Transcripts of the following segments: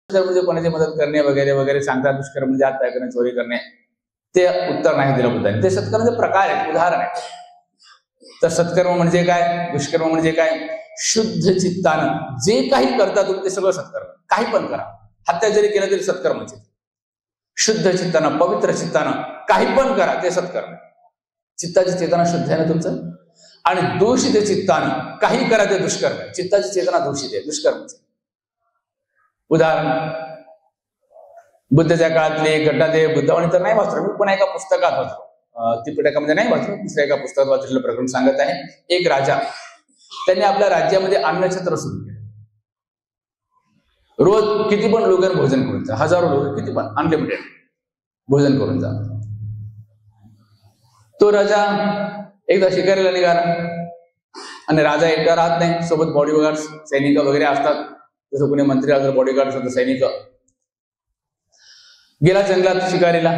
म्हणजे कोणाची मदत करणे वगैरे वगैरे सांगतात. दुष्कर्म म्हणजे हत्या करणे, चोरी करणे, ते उत्तर नाही दिलं बुद्धाने. ते सत्कर्माचे प्रकार आहेत, उदाहरण आहे. तर सत्कर्म म्हणजे काय, दुष्कर्म म्हणजे काय? शुद्ध चित्तानं जे काही करता तुम्ही ते सगळं सत्कर्म. काही पण करा, हत्या जरी केलं तरी सत्कर्मच. शुद्ध चित्तानं, पवित्र चित्तानं काही पण करा ते सत्कर्म. चित्ताची चेतना शुद्ध आहे ना तुमचं, आणि दूषित चित्तानं काही करा ते दुष्कर्म आहे. चित्ताची चेतना दूषित आहे, दुष्कर्मच. उदाहरण, बुद्धाच्या काळातली एक घटना, ते बुद्धावाणी तर नाही वाचलं मी, पण एका पुस्तकात वाचलो, त्रिपिटकामध्ये नाही वाचलं, दुसऱ्या एका पुस्तकात वाचलेलं प्रकरण सांगत आहे. एक राजा, त्यांनी आपल्या राज्यामध्ये अन्नछत्र सुरू केलं. रोज किती पण लोकांना भोजन करून जा, हजारो लोक किती पण अनलिमिटेड भोजन करून जा. तो राजा एकदा शिकारीला निघाला, आणि राजा एकटा राहत नाही, सोबत बॉडीगार्ड सैनिक वगैरे असतात. जसं कोणी मंत्री असतात बॉडीगार्ड असतात, सैनिक. गेला जंगलात शिकारीला,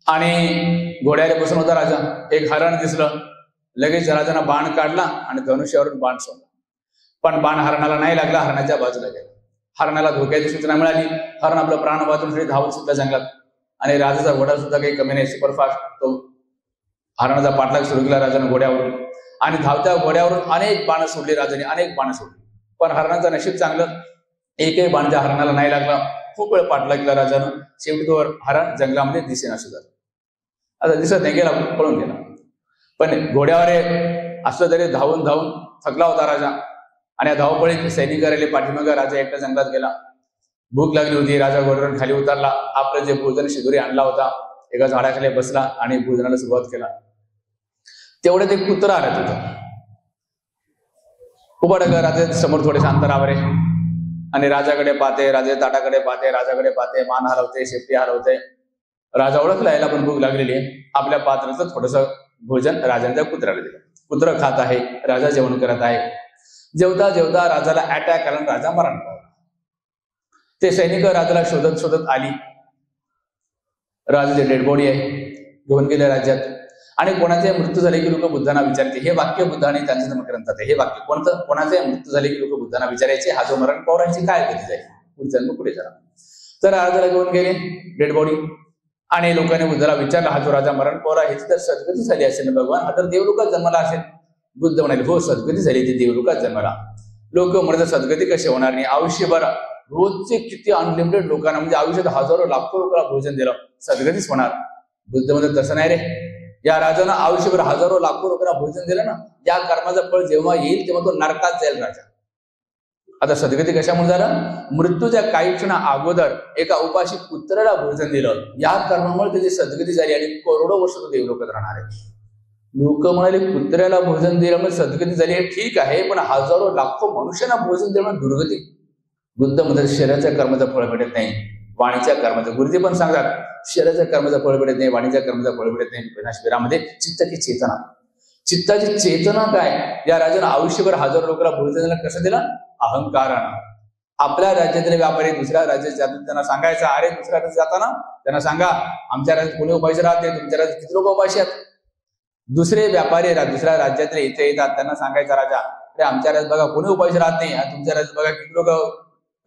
आणि घोड्याला बसून होता राजा. एक हरण दिसलं, लगेच राजानं बाण काढला आणि धनुष्यावरून बाण सोडला. पण बाण हरणाला नाही लागला, हरणाच्या बाजूला गेला. हरणाला धोक्याची सूचना मिळाली, हरण आपलं प्राण वाचून धावत सुद्धा जंगलात. आणि राजाचा घोडा सुद्धा काही कमी नाही, सुपरफास्ट. तो हरणाचा पाठलाग सुरू केला राजानं घोड्यावरून, आणि धावत्या घोड्यावरून अनेक बाण सोडली राजाने, अनेक बाण सोडली. पण हरणाचं नशीब चांगलं, एकही बाण त्या हरणाला नाही लागला. खूप वेळ पाठलाग केला राजानं. शेवटी तो हरण जंगलामध्ये दिसेना सुद्धा. आता दिसत नाही, गेला, पळून गेला. पण घोड्यावर असलं तरी धावून धावून थकला होता राजा, आणि या धावपळीत सैनिक राहिले पाठीमागे. राजा एकटा जंगलात गेला. भूक लागली होती, राजा घोड्यावरून खाली उतरला. आपलं जे भोजन शिदोरी आणला होता, एका झाडाखाली बसला आणि भोजनाला सुरुवात केला. तेवढं ते कुत्रा आलं तिथं. उभा राजा समोर थोडेसे अंतरावर आहे, आणि राजाकडे पाहते, राजा ताटाकडे पाहते, राजाकडे पाहते, मान हलवते, शेपटी हलवते. राजा ओळखला, याला पण भूक लागलेली आहे. आपल्या पात्राचं थोडस भोजन राजांच्या कुत्र्याला दिलं. कुत्र खात आहे, राजा जेवण करत आहे. जेवता जेवता राजाला अटॅक आला, राजा मरण पावला. ते सैनिक राजाला शोधत शोधत आली. राजाची डेड बॉडी आहे, घेऊन गेले राज्यात. आणि कोणाचे मृत्यू झाले की लोक बुद्धांना विचारते. हे वाक्य बुद्धाने त्यांच्या जन्मग्रंथात आहे. हे वाक्य कोणतं? कोणाचे मृत्यू झाले की लोक बुद्धांना विचारायचे, हा जो मरण पावरांची काय गती जाईल, पुढे पुढे जरा. तर राजाला घेऊन गेले डेड बॉडी, आणि लोकांनी बुद्धाला विचारलं, हा जो राजा मरण पावला ह्याची तर सद्गती झाली असेल ना भगवान, हा तर देवलोकात जन्माला असेल. बुद्ध म्हणाले, हो सद्गती झाली, ती देवलोकात जन्माला. लोक म्हणतात सद्गती कशी होणार नाही, आयुष्यभर रोजचे किती अनलिमिटेड लोकांना, म्हणजे आयुष्यात हजारो लाखो लोकांना भोजन दिलं, सद्गतीच होणार. बुद्ध म्हणतात तसं नाही रे, या राजानं आयुष्यभर हजारो लाखो लोकांना भोजन दिलं ना, या कर्माचं फळ जेव्हा येईल तेव्हा तो नरकात जाईल राजा. आता सद्गती कशामुळे झालं? मृत्यूच्या काही क्षणा अगोदर एका उपाशी पुत्राला भोजन दिलं, या कर्मामुळे त्याची सद्गती झाली, आणि करोडो वर्ष तो देवलोकात राहणार आहे. लोक म्हणाले कुत्र्याला भोजन दिल्यामुळे सद्गती झाली, हे ठीक आहे, पण हजारो लाखो मनुष्यांना भोजन देणं दुर्गती. बुद्ध म्हणतात शरीराच्या कर्माचं फळ भेटत नाही, वाणीच्या कर्माचं. गुरुजी पण सांगतात शरीराच्या कर्माचं फळ भेटत नाही, वाणीच्या कर्माचं फळ भेटत नाही. विनाशवीरामध्ये चित्ताची चेतना, चित्ताची चेतना काय? या राजानं आयुष्यभर हजारो लोकांना भोजन दिलं. कसं दिलं? अहंकारानं. आपल्या राज्यातले व्यापारी दुसऱ्या राज्यात जातात, त्यांना सांगायचं, अरे दुसऱ्या राज्यात जाताना त्यांना सांगा आमच्या राज्यात कोणी उपाशी राहते, तुमच्या राज्यात किती लोक उपाशी आहेत. दुसरे व्यापारी दुसऱ्या राज्यातले इथे येतात, त्यांना सांगायचा राजा, अरे आमच्या राज्यात बघा कोणी उपाशी राहत नाही, तुमच्या राज्यात बघा किती लोक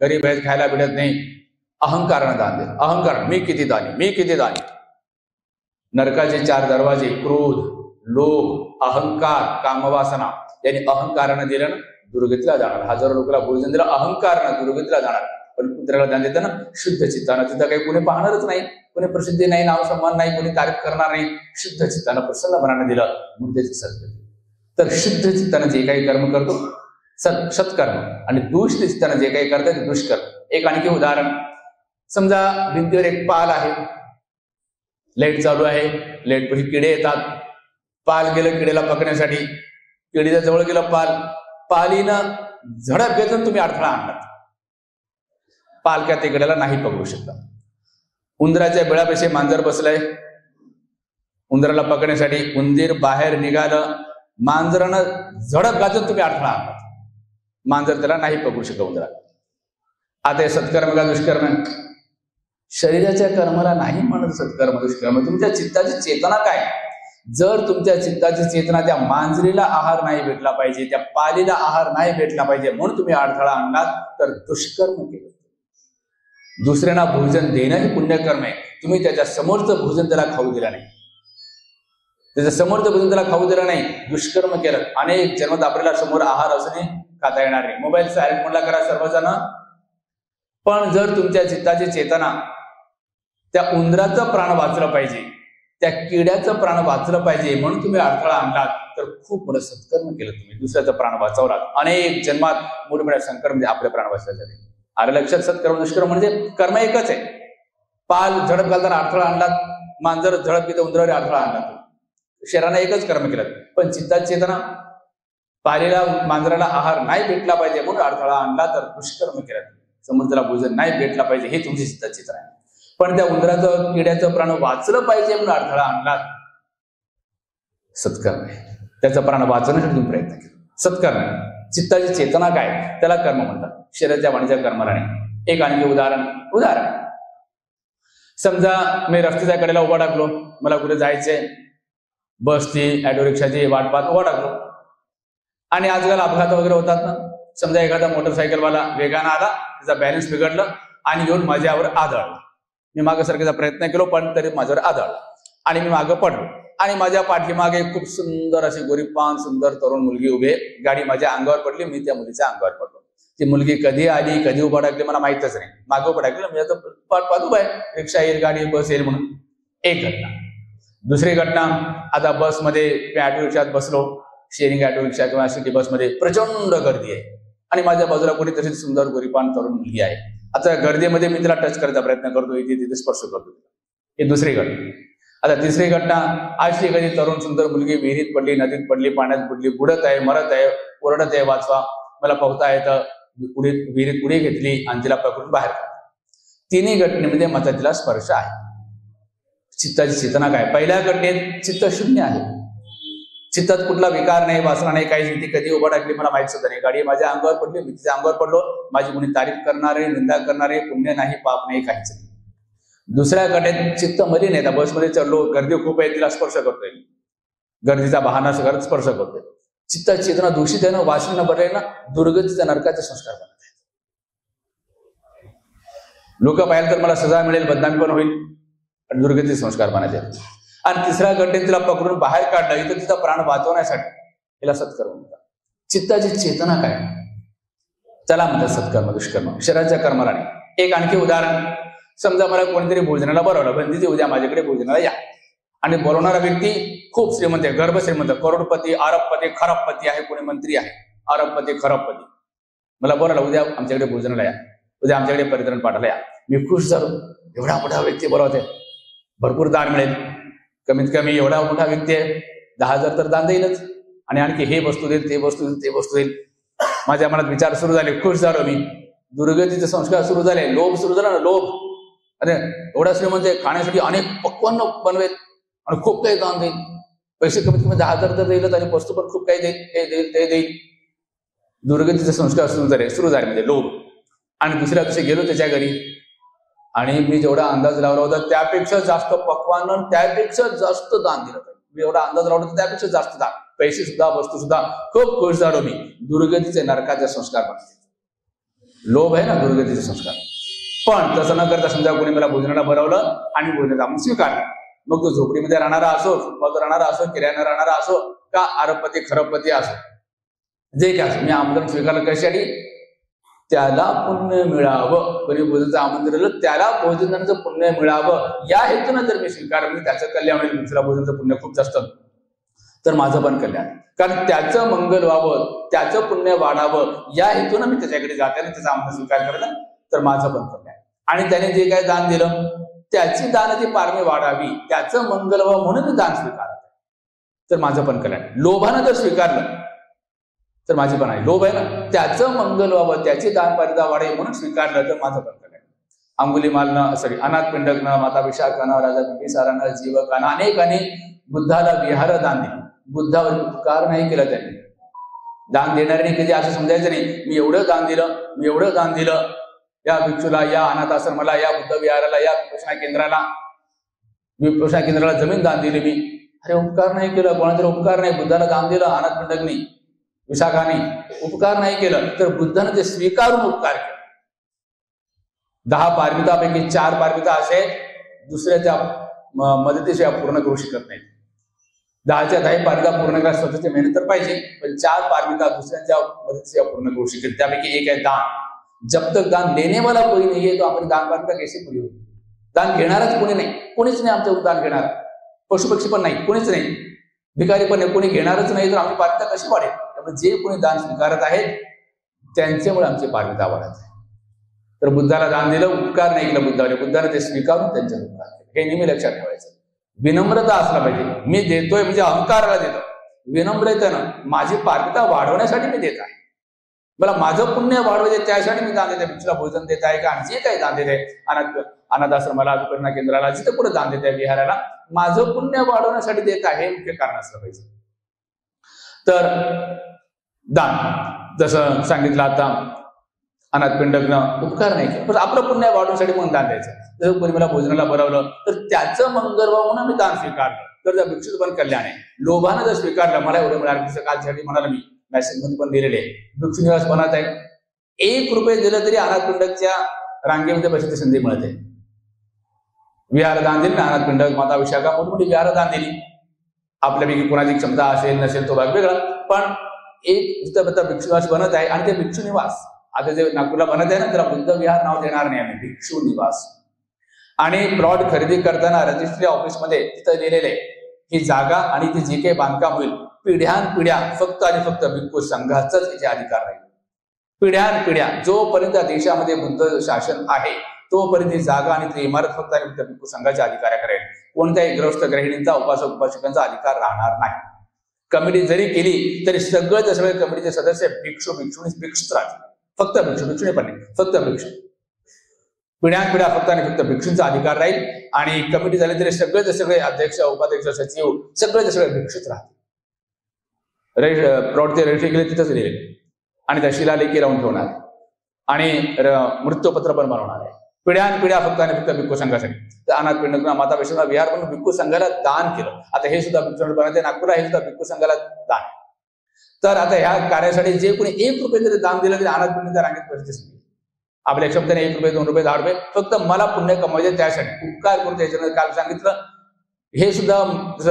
गरीब आहेत, खायला भेटत नाही. अहंकारानं दान दिलं. अहंकार, मी किती दानी, मी किती दानी. नरकाचे 4 दरवाजे, क्रोध, लोभ, अहंकार, कामवासना, यांनी अहंकारानं दिलं ना दुर्गतीला जाणार. हजारो लोकांना भोजन दिलं, अहंकारानं दुर्गतीला जाणार. पण कुत्र्याला दान देताना शुद्ध चित्तानं, तिथं काही कोणी पाहणारच नाही, कोणी प्रसिद्धी नाही, नाव सन्मान नाही, कोणी तारीफ करणार नाही. शुद्ध चित्तानं, प्रसन्न मनानं दिलं, मुद्द्याची सद्गती. तर शुद्ध चित्तानं जे काही कर्म करतो सत्कर्म, आणि दूषित चित्तानं जे काही करतात ते दुष्कर्म. एक आणखी उदाहरण, समजा भिंतीवर एक पाल आहे, लाईट चालू आहे, लाईट पशी किडे येतात. पाल गेलं किडेला पकडण्यासाठी, किडीच्या जवळ गेलं पाल, पालीनं झडप घेतून तुम्ही अडथळा आणलात, पाल काय ते किड्याला नाही पकडू शकता. उंदराच्या बिळापेक्षा मांजर बसलंय, उंदराला पकडण्यासाठी उंदीर बाहेर निघालं, मांजरानं झडप घालून तुम्ही अडथळा आणलात, मांजर त्याला नाही पकडू शकत उंदराला. आता हे सत्कर्म का दुष्कर्म? शरीराच्या कर्माला नाही म्हणत सत्कर्म दुष्कर्म. तुमच्या चित्ताची चेतना काय? जर तुमच्या चित्ताची चेतना त्या मांजरीला आहार नाही भेटला पाहिजे, त्या पालीला आहार नाही भेटला पाहिजे म्हणून तुम्ही अडथळा आणलात, तर दुष्कर्म केलं. दुसऱ्यांना भोजन देणं हे पुण्यकर्म आहे. तुम्ही त्याच्या समोरचं भोजन त्याला खाऊ दिलं नाही, त्याच्या समोरचं भोजन त्याला खाऊ दिलं नाही, दुष्कर्म केलं. अनेक जन्मात आपल्याला समोर आहार असणे खाता येणार नाही. मोबाईल सायलेंट मोडला करा सर्वजण. पण जर तुमच्या चित्ताची चेतना त्या उंदराचं प्राण वाचलं पाहिजे, त्या किड्याचं प्राण वाचलं पाहिजे म्हणून तुम्ही अडथळा आणलात, तर खूप मोठं सत्कर्म केलं. तुम्ही दुसऱ्याचं प्राण वाचवलात. अनेक जन्मात मोठमोठ्या संकट म्हणजे आपले प्राण वाचवले. अरे लक्षात, सत्कर्म दुष्कर्म म्हणजे कर्म एकच आहे. पाल झडप घालताना अडथळा आणलात, मांजर झडप घेते उंदरावर अडथळा आणलात. शरीराने एकच कर्म केलं. पण चित्ताची चेतना पालेला मांजराला आहार नाही भेटला पाहिजे म्हणून अडथळा आणला, तर दुष्कर्म केलं. समोरच्याला भोजन नाही भेटला पाहिजे हे तुमची चित्ताची चेतना आहे. पण त्या उंदराचं किड्याचं प्राण वाचलं पाहिजे म्हणून अडथळा आणला, सत्कर्म आहे. त्याचं प्राण वाचवण्यासाठी तुम्ही प्रयत्न केला, सत्कर्म आहे. चित्ताची चेतना काय, त्याला कर्म म्हणतात. शरीराच्या वाणीच्या कर्माला नाही. एक आणखी उदाहरण समजा मी रस्त्याच्या कडेला उभा टाकलो, मला कुठे जायचंय, बसची ऑटो रिक्षाची वाट पाहत उभा टाकलो, आणि आजकाल अपघात वगैरे होतात ना. समजा एखादा मोटरसायकलवाला वेगानं आला, त्याचा बॅलन्स बिघडलं आणि येऊन माझ्यावर आदळला. मी मागे सरकायचा प्रयत्न केलो, पण तरी माझ्यावर आदळला आणि मी मागे पडलो. आणि माझ्या पाठीमागे खूप सुंदर अशी गोरीपान सुंदर तरुण मुलगी उभी आहे. गाडी माझ्या अंगावर पडली, मी त्या मुलीच्या अंगावर पडलो. ती मुलगी कधी आली, कधी उभा टाकली मला माहितच नाही. मागे उभा टाकली, मी आता पाठ उभा आहे, रिक्षा येईल, गाडी बस येईल म्हणून. एक घटना. दुसरी घटना, आता बसमध्ये मी ऑटो रिक्षात बसलो, शेअरिंग ऑटो रिक्षा किंवा सिटी बसमध्ये प्रचंड गर्दी आहे आणि माझ्या बाजूला कोणी तशी सुंदर गोरीपान तरुण मुलगी आहे. आता गर्दीमध्ये मी तिला टच करायचा प्रयत्न करतो, इथे तिथे स्पर्श करतो. ही दुसरी घटना. आता तिसरी घटना, अशी एखादी तरुण सुंदर मुलगी विहिरीत पडली, नदीत पडली, पाण्यात पडली, बुडत आहे, मरत आहे, ओरडत आहे, वाचवा, मला पोहता येतं. विहिरीत उडी घेतली आणि तिला पकडून बाहेर काढलं. तिन्ही घटनेमध्ये माझा तिला स्पर्श आहे. चित्ताची चेतना काय, पहिल्या घटनेत चित्त शून्य आहे, चित्तात कुठला विकार नाही, वासना नाही, काही नाही. ती कधी उभा टाकली मला माहित सुद्धा नाही. गाडी माझ्या अंगावर पडली, मी तिच्या अंगावर पडलो. माझी कोणी तारीफ करणारे, निंदा करणारे, पुण्य नाही, पाप नाही, काहीच नाही. दुसऱ्या घटनेत चित्त मलिन आहे, बसमध्ये चढलो, गर्दी खूप आहे, तिला स्पर्श करतोय, गर्दीचा बहाणा करत स्पर्श करतोय. चित्ताची चेतना दूषित आहे ना, वासनेनं भरले ना, दुर्गतीच्या नरकाचे संस्कार बनत आहेत. लोक पाहिलं तर मला सजा मिळेल, बदनामी पण होईल, आणि दुर्गतीचे संस्कार बनायचे. आणि तिसऱ्या घटनेत तिला पकडून बाहेर काढलं, इथं तिचा प्राण वाचवण्यासाठी. तिला सत्कर्म म्हणतात. चित्ताची चेतना काय, त्याला म्हणतात सत्कर्म दुष्कर्म, शरीराच्या कर्माला नाही. एक आणखी उदाहरण, समजा मला कोणीतरी भोजनाला बोलावलं, बंदीचे उद्या माझ्याकडे भोजनाला या, आणि बोलवणारा व्यक्ती खूप श्रीमंत आहे, गर्भ श्रीमंत, करोडपती, अरबपती, खरबपती आहे, कोणी मंत्री आहे, अरबपती, खरबपती. मला बोलावलं उद्या आमच्याकडे भोजनाला या, उद्या आमच्याकडे परित्रण पाठाला या. मी खुश झालो, एवढा मोठा व्यक्ती बोलावते, भरपूर दान मिळेल. कमीत कमी एवढा मोठा व्यक्ती आहे, 10,000 तर दान देईलच, आणि आणखी हे वस्तू देईल, ते वस्तू देईल, ते वस्तू देईल. माझ्या मनात विचार सुरू झाले, खुश झालो मी. दुर्गतीचे संस्कार सुरू झाले, लोभ सुरू झाला ना, लोभ. अरे एवढा श्रीमंत खाण्यासाठी अनेक पक्वान्न बनवेल आणि खूप काही दान देईल. पैसे कमीत कमी 10,000 तर देईल, आणि वस्तू पण खूप काही देईल, हे देईल, ते देईल. दुर्गतीचे संस्कार सुरू झाले म्हणजे लोभ. आणि दुसऱ्या दिवशी गेलो त्याच्या घरी, आणि मी जेवढा अंदाज लावला होता त्यापेक्षा जास्त पक्वान्न, त्यापेक्षा जास्त दान दिलं. मी एवढा अंदाज लावला होता त्यापेक्षा जास्त दान, पैसे सुद्धा, वस्तू सुद्धा. खूप खुश झालो मी. दुर्गतीचे नरकाचे संस्कार बनते. लोभ आहे ना दुर्गतीचे संस्कार. पण तसं न करता समजा कोणी मला भोजनाला भरवलं आणि भोजनाचा आपण स्वीकारलं, मग तो झोपडीमध्ये राहणारा असो, फुटपाथवर राहणारा असो, किरायानं राहणारा असो, का अरबपती खरबपती असो, जे काय असो, मी आमंत्रण स्वीकारलं कशासाठी, त्याला पुण्य मिळावं. कोणी भोजनाचं आमंत्रण दिलं त्याला भोजनाचं पुण्य मिळावं या हेतून जर मी स्वीकारलं, मी त्याचं कल्याण होईल, दुसऱ्या भोजनाचं पुण्य खूप जास्त, तर माझं पण कल्याण. कारण त्याचं मंगल व्हावं, त्याचं पुण्य वाढावं या हेतून मी त्याच्याकडे जाते आणि त्याचा आमंत्रण स्वीकार करला, तर माझं पण कल्याण. आणि त्याने जे काही दान दिलं त्याची दानाची पारमी वाढावी, त्याचं मंगल व्हावं म्हणून मी दान स्वीकारलं, तर माझं पण कल्याण. लोभानं जर स्वीकारलं तर माझी पण आहे, लोभ आहे ना, त्याचं मंगल व्हावं, त्याची दान पारिदा वाढे म्हणून स्वीकारलं, तर माझं पण कल्याण. अंगुलीमालनं, अनाथ पिंडकनं, माता विशाखानं, राजा बिंबिसारानं, जीवकानं, अनेकांनी बुद्धाला विहार दान दिले. बुद्धावर उपकार नाही केला त्यांनी. दान देणाऱ्याने कधी असं समजायचं नाही, मी एवढं दान दिलं, मी एवढं दान दिलं, या भिक्षूला, या अनाथ आश्रमाला, या बुद्ध विहाराला, या विपश्यना केंद्राला जमीन दान दिली मी. अरे उपकार नाही केलं, कोणातरी उपकार नाही. बुद्धाला दान दिलं, अनाथ पिंडकनी, विशाखाने उपकार नाही केलं, तर बुद्धाने ते स्वीकारून उपकार केला. 10 पारमितापैकी 4 पारमिता असे दुसऱ्याच्या मदतीशिवाय पूर्ण करू शकत नाहीत. 10च्या 10 पारमिता पूर्ण करा स्वतःची मेहनत तर पाहिजे, पण 4 पारमिता दुसऱ्यांच्या मदतीशिवाय पूर्ण करू शकेल. त्यापैकी एक आहे दान. जब तक दान देने वाला कोई नहीं है तो आपण दान पारमिता कैसे पूरी होगी. दान घेणारच कोणी नाही, कोणीच नाही आमच्याकडून दान घेणार. पशुपक्षी पण नाही, कोणीच नाही, भिकारी पण नाही, कोणी घेणारच नाही, तर आमची पारमिता कशी वाढेल. त्यामुळे जे कोणी दान स्वीकारत आहेत त्यांच्यामुळे आमची पारमिता वाढत आहे. तर बुद्धाला दान दिलं, उपकार नाही केला बुद्धाने, बुद्धाने ते स्वीकारून त्यांच्या उपकार केले. हे नेहमी लक्षात ठेवायचं. विनम्रता असला पाहिजे. मी देतोय म्हणजे अहंकाराला देतो. विनम्रतेनं माझी पारमिता वाढवण्यासाठी मी देत आहे, मला माझं पुण्य वाढवायचे त्यासाठी मी दान देते. भिक्षूला भोजन देत आहे का जे काही दान देत आहे, अनाथ आश्रमाला, विपणना केंद्राला, जिथे पुढे दान देत आहे, विहाराला, माझं पुण्य वाढवण्यासाठी देत आहे, हे मुख्य कारण असलं पाहिजे. तर दान जसं सांगितलं आता, अनाथपिंडकनं उपकार नाही केला, पण आपलं पुण्य वाढवण्यासाठी मग दान द्यायचं. जर कोणी मला भोजनाला बोलावलं तर त्याचं मंगल म्हणून मी दान स्वीकारलं, तर त्या भिक्षुचं पण कल्याण आहे. लोभानं जर स्वीकारलं, मला एवढं मिळालं कालसाठी म्हणाला, मी मेसेज मध्ये पण दिलेले आहे, भिक्षू निवास बनत आहे, 1 रुपये दिलं तरी अनाथपिंडकच्या रांगेमध्ये बसायची संधी मिळते. विहार दान दिली ना, अनाथपिंडक, माता विशाखा मोठी विहार दान दिली. आपल्यापैकी कोणाची क्षमता असेल नसेल तो भाग वेगळा, पण एक जिथं भिक्षू निवास बनत आहे, आणि ते भिक्षू निवास आता जे नागपूरला बनत आहे ना, त्याला बुद्ध विहार नाव देणार नाही आम्ही, भिक्षू निवास. आणि प्लॉट खरेदी करताना रजिस्ट्री ऑफिसमध्ये तिथं लिहिलेले ही जागा आणि ती जे काही बांधकाम होईल, पिढ्यानपिढ्या फक्त आणि फक्त भिक्खू संघाचाच याचे अधिकार राहील. पिढ्यानपिढ्या जोपर्यंत देशामध्ये बुद्ध शासन आहे तोपर्यंत ही जागा आणि ती इमारत फक्त आणि फक्त भिक्खू संघाच्या अधिकाऱ्याकडे राहील. कोणत्याही गृहस्थ गृहिणींचा, उपासक उपासकांचा अधिकार राहणार नाही. कमिटी जरी केली तरी सगळे कमिटीचे सदस्य भिक्षू भिक्षूच राहतील, फक्त भिक्षू पण नाही, फक्त भिक्षू. पिढ्यानपिढ्या फक्त आणि फक्त भिक्षूंचा अधिकार राहील. आणि कमिटी झाली तरी सगळे अध्यक्ष, उपाध्यक्ष, सचिव सगळे भिक्षूच राहतील. प्लॉटचे रजिस्ट्री केले तिथंच लिहिले, आणि त्या शिलालेखी लावून ठेवणार, आणि मृत्यूपत्र पण बनवणार आहे. पिढ्यानपिढ्या फक्त आणि फक्त भिक्खू संघासाठी. तर अनाथपिंडक, माता वैष्णव विहार म्हणून भिक्खू संघाला दान केलं. आता हे सुद्धा भिक्खू बनवते नागपूरला, हे सुद्धा भिक्खू संघाला दान. तर आता ह्या कार्यासाठी जे कोणी 1 रुपये जरी दान दिलं तरी अनाथपिंडीच्या रांगेत बसतेच नाही. आपल्या क्षमतेने 1 रुपये, 2 रुपये, 10 रुपये, फक्त मला पुण्य कमवायचे त्यासाठी उपकार करून त्याच्यानं काल सांगितलं. हे सुद्धा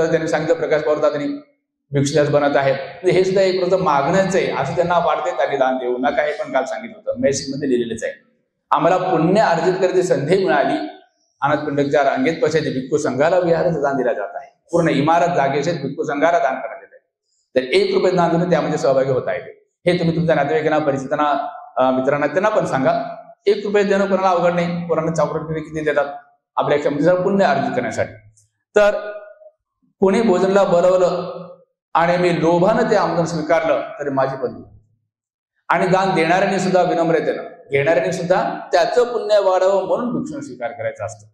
त्यांनी सांगितलं, प्रकाश पवार त्यांनी भिक्षुदास बनत आहे, हे सुद्धा 1 रुपये मागणंच आहे, असं त्यांना वाटते, त्यांनी दान देऊ नका, हे पण काल सांगितलं होतं, मेसेज मध्ये लिहिलेलंच आहे. आम्हाला पुण्य अर्जित करायची संधी मिळाली, अनाथपिंडकच्या रांगेत बसायचे, भिक्खू संघाला विहाराचं दान दिलं जात आहे, पूर्ण इमारत जागेचे भिक्खू संघाला दान करण्यात येत आहे. तर 1 रुपये दान देऊन त्यामध्ये सहभागी होता येते. हे तुम्ही तुमच्या नातेवाईकांना, परिचितांना, मित्रांना त्यांना पण सांगा. 1 रुपये देणं कोणाला अवघड नाही. कोणाला चॉकलेट किती देतात आपल्या क्षमतेचं पुण्य अर्जित करण्यासाठी. तर कोणी भोजनाला बोलवलं आणि मी लोभानं ते आमंत्रण स्वीकारलं तरी माझी पण, आणि दान देणाऱ्यांनी सुद्धा विनम्रतेनं, घेणाऱ्यांनी सुद्धा त्याचं पुण्य वाढावं म्हणून भिक्षून स्वीकार करायचा असतं.